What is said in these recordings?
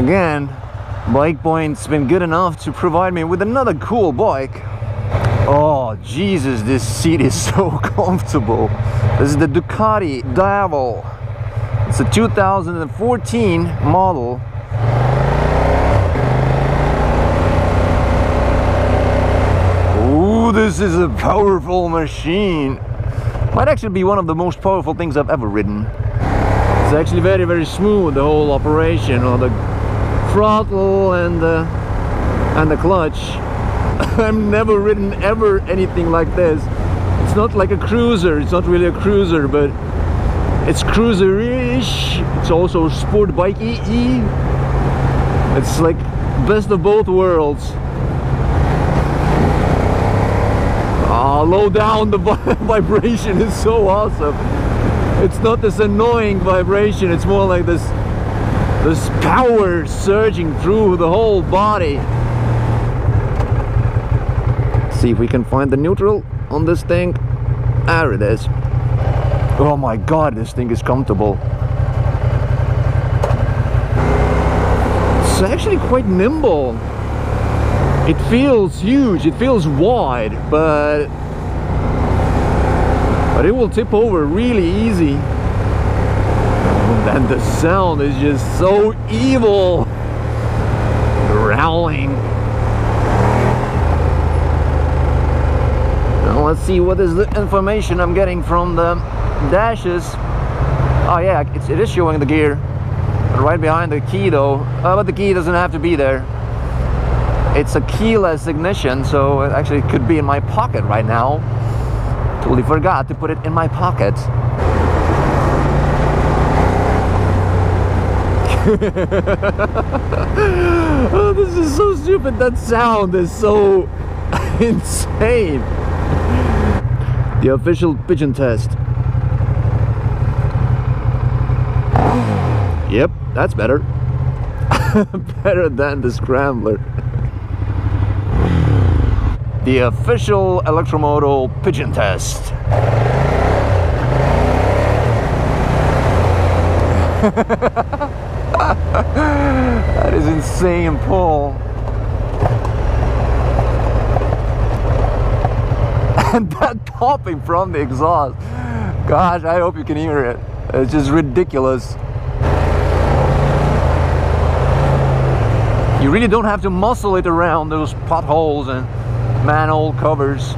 Again, BikePoint's been good enough to provide me with another cool bike. Oh Jesus, this seat is so comfortable. This is the Ducati Diavel. It's a 2014 model. Ooh, this is a powerful machine. Might actually be one of the most powerful things I've ever ridden. It's actually very, very smooth, the whole operation, or the throttle and the clutch. I've never ridden ever anything like this. It's not like a cruiser. It's not really a cruiser, but it's cruiser-ish. It's also sport bike-y. It's like best of both worlds. Low down, the vibration is so awesome. It's not this annoying vibration. It's more like this power surging through the whole body. See if we can find the neutral on this thing. There it is. Oh my god, this thing is comfortable. It's actually quite nimble. It feels huge, it feels wide, but it will tip over really easy. And the sound is just so evil. Growling. Now let's see what is the information I'm getting from the dashes. Oh yeah, it is showing the gear right behind the key though, but the key doesn't have to be there. It's a keyless ignition, so it actually could be in my pocket right now. Totally forgot to put it in my pocket. Oh, this is so stupid. That sound is so insane. The official pigeon test. Yep, that's better. Better than the scrambler. The official ElectroMoto pigeon test. That is insane, Paul. And that popping from the exhaust. Gosh, I hope you can hear it. It's just ridiculous. You really don't have to muscle it around those potholes and manhole covers.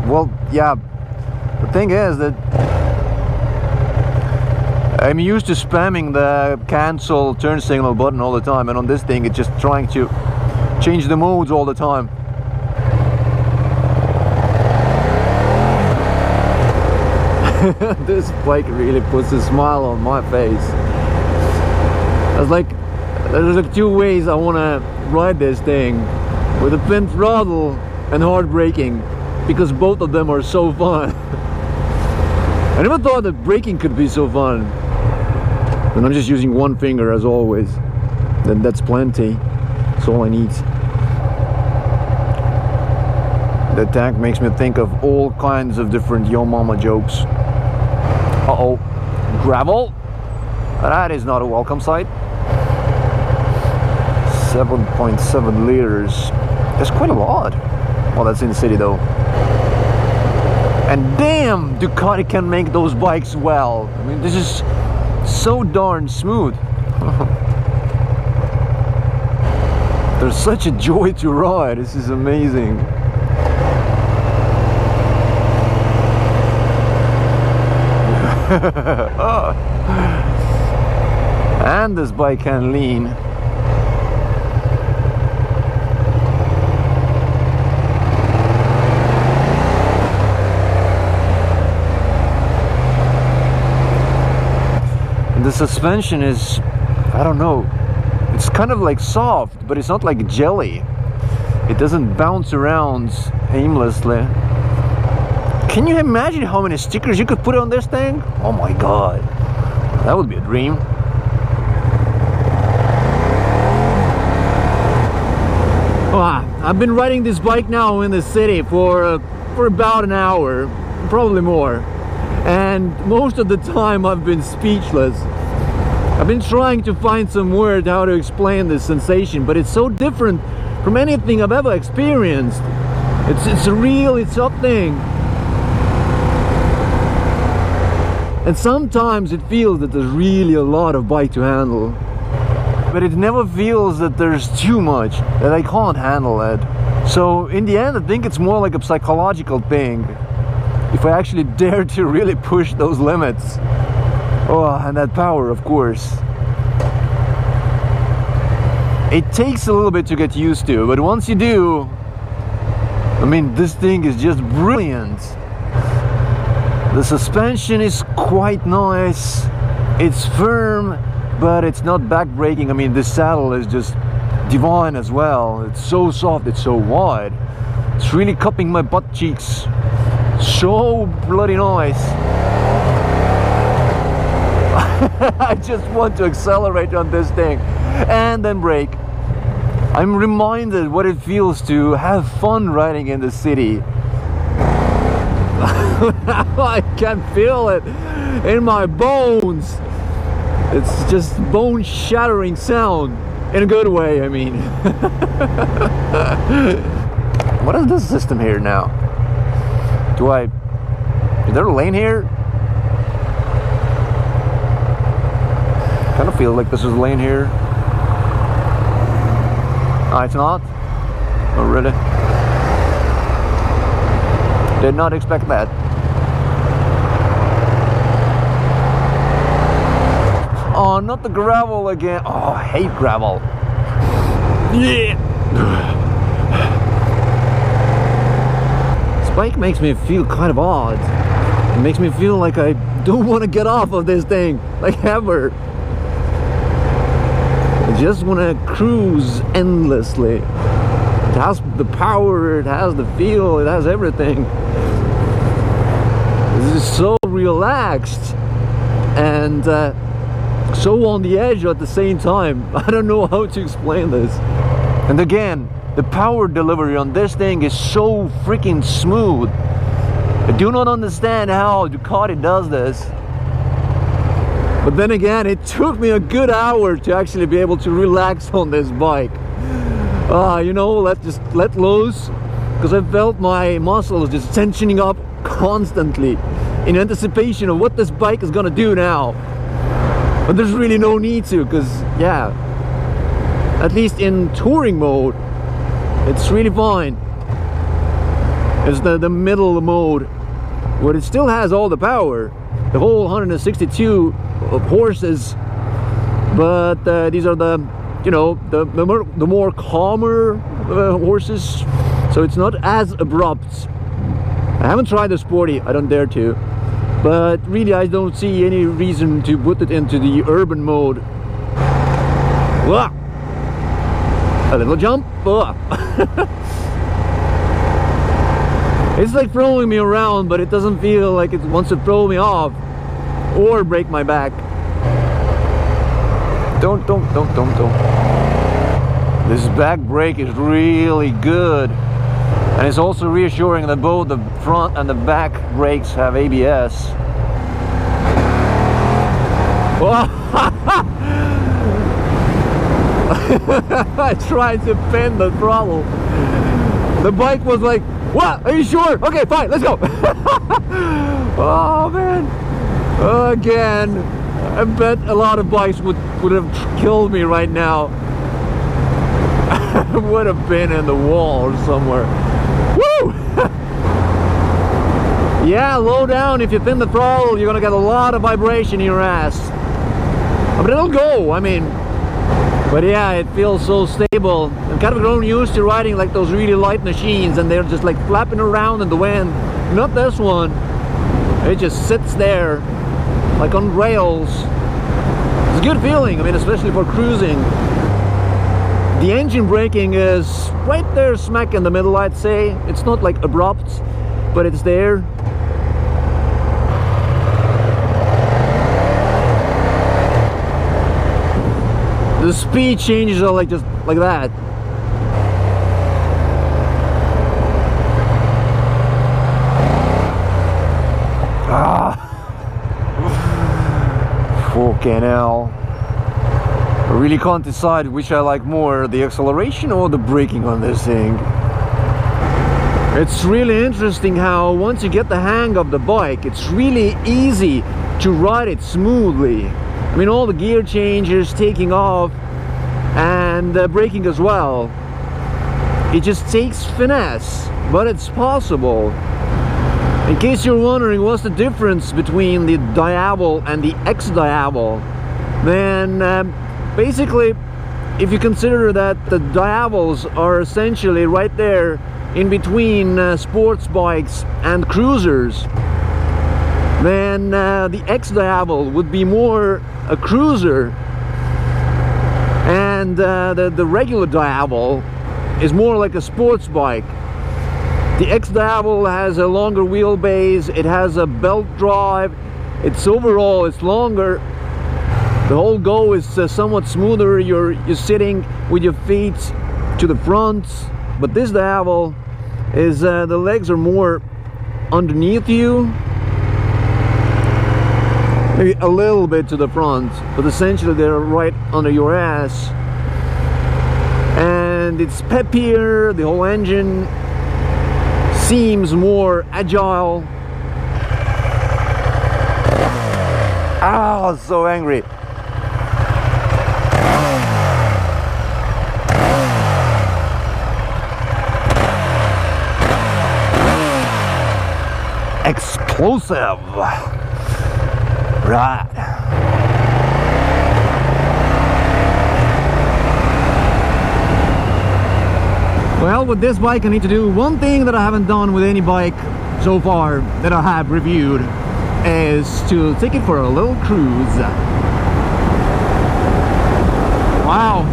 Well, yeah, the thing is that I'm used to spamming the cancel turn signal button all the time, and on this thing it's just trying to change the modes all the time. This bike really puts a smile on my face. There's like two ways I want to ride this thing, with a pin throttle and hard braking, because both of them are so fun. I never thought that braking could be so fun. And I'm just using one finger as always. Then that's plenty. That's all I need. The tank makes me think of all kinds of different Yo Mama jokes. Uh-oh. Gravel? That is not a welcome sight. 7.7 liters. That's quite a lot. Well, that's in the city though. And damn, Ducati can make those bikes well. I mean, this is so darn smooth. They're such a joy to ride. This is amazing. And this bike can lean. The suspension is, I don't know, it's kind of like soft, but it's not like jelly. It doesn't bounce around aimlessly. Can you imagine how many stickers you could put on this thing? Oh my god, that would be a dream. I've been riding this bike now in the city for about an hour, probably more. And most of the time I've been speechless. I've been trying to find some word how to explain this sensation, but it's so different from anything I've ever experienced. It's a really tough thing. And sometimes it feels that there's really a lot of bike to handle. But it never feels that there's too much, that I can't handle it. So in the end, I think it's more like a psychological thing. If I actually dare to really push those limits. Oh, and that power, of course. It takes a little bit to get used to, but once you do, I mean, this thing is just brilliant. The suspension is quite nice. It's firm, but it's not back-breaking. I mean, this saddle is just divine as well. It's so soft, it's so wide. It's really cupping my butt cheeks. So bloody nice. I just want to accelerate on this thing and then brake. I'm reminded what it feels to have fun riding in the city. I can feel it in my bones. It's just bone-shattering sound. In a good way, I mean. What is this system here now? Is there a lane here? Kind of feel like this is a lane here. Oh, it's not? Oh, really? Did not expect that. Oh, not the gravel again. Oh, I hate gravel. Yeah. This bike makes me feel kind of odd. It makes me feel like I don't want to get off of this thing, like ever. I just want to cruise endlessly. It has the power, it has the feel, it has everything. This is so relaxed and so on the edge at the same time. I don't know how to explain this. And again, the power delivery on this thing is so freaking smooth. I do not understand how Ducati does this. But then again, it took me a good hour to actually be able to relax on this bike. You know, let loose, because I felt my muscles just tensioning up constantly in anticipation of what this bike is gonna do now. But there's really no need to, because yeah, at least in touring mode, it's really fine. It's the middle mode where it still has all the power, the whole 162 horses, but these are the, you know, the more calmer horses, so it's not as abrupt. I haven't tried the sporty, I don't dare to, but really I don't see any reason to put it into the urban mode. Whoa! A little jump. It's like throwing me around, but it doesn't feel like it wants to throw me off or break my back. Don't. This back brake is really good. And it's also reassuring that both the front and the back brakes have ABS. I tried to pin the throttle. The bike was like, "What? Are you sure? Okay, fine, let's go." Oh man. Again, I bet a lot of bikes would have killed me right now. I would have been in the wall or somewhere. Woo! Yeah, low down, if you pin the throttle, you're gonna get a lot of vibration in your ass. But it'll go, I mean. But yeah, it feels so stable. I'm kind of grown used to riding like those really light machines, and they're just like flapping around in the wind. Not this one. It just sits there, like on rails. It's a good feeling, I mean, especially for cruising. The engine braking is right there smack in the middle, I'd say. It's not like abrupt, but it's there. The speed changes are like just like that. Ah, fucking hell. really can't decide which I like more, the acceleration or the braking on this thing. It's really interesting how once you get the hang of the bike, it's really easy to ride it smoothly. I mean, all the gear changes, taking off, and braking as well. It just takes finesse, but it's possible. In case you're wondering what's the difference between the Diavel and the XDiavel, then basically, if you consider that the Diavels are essentially right there in between sports bikes and cruisers, then the XDiavel would be more a cruiser, and the regular Diavel is more like a sports bike. The XDiavel has a longer wheelbase, it has a belt drive, it's longer. The whole go is somewhat smoother. You're sitting with your feet to the front, but this Diavel is the legs are more underneath you, maybe a little bit to the front, but essentially they're right under your ass. And it's peppier, the whole engine seems more agile. Ah, so angry. Explosive. Right. Well, with this bike I need to do one thing that I haven't done with any bike so far that I have reviewed, is to take it for a little cruise. Wow,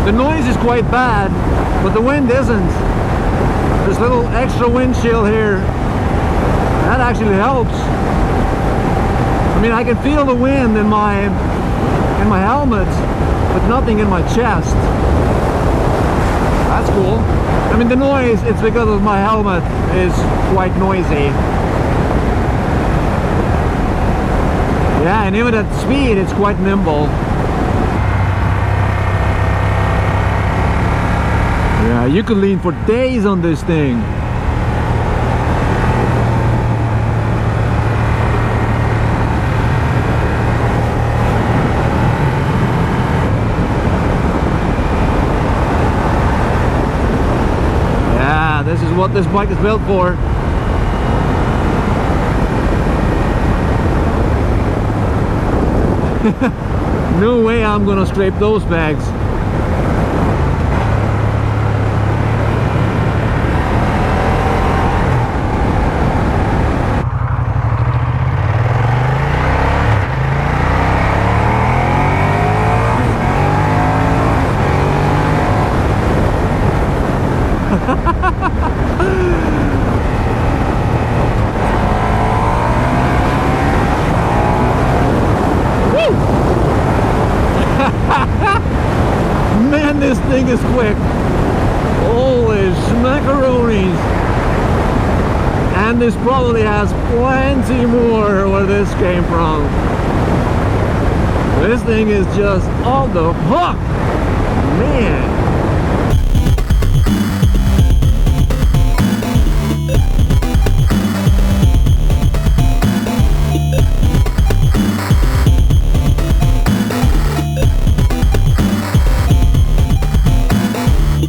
the noise is quite bad, but the wind isn't. This little extra wind chill here, that actually helps. I mean, I can feel the wind in my helmet, but nothing in my chest. That's cool. I mean, the noise, it's because of my helmet is quite noisy. Yeah, and even at speed, it's quite nimble. Yeah, you could lean for days on this thing. This is what this bike is built for. No way I'm gonna scrape those bags. Man, this thing is quick. Holy smackaroonies. And this probably has plenty more where this came from. This thing is just on the hook. Man.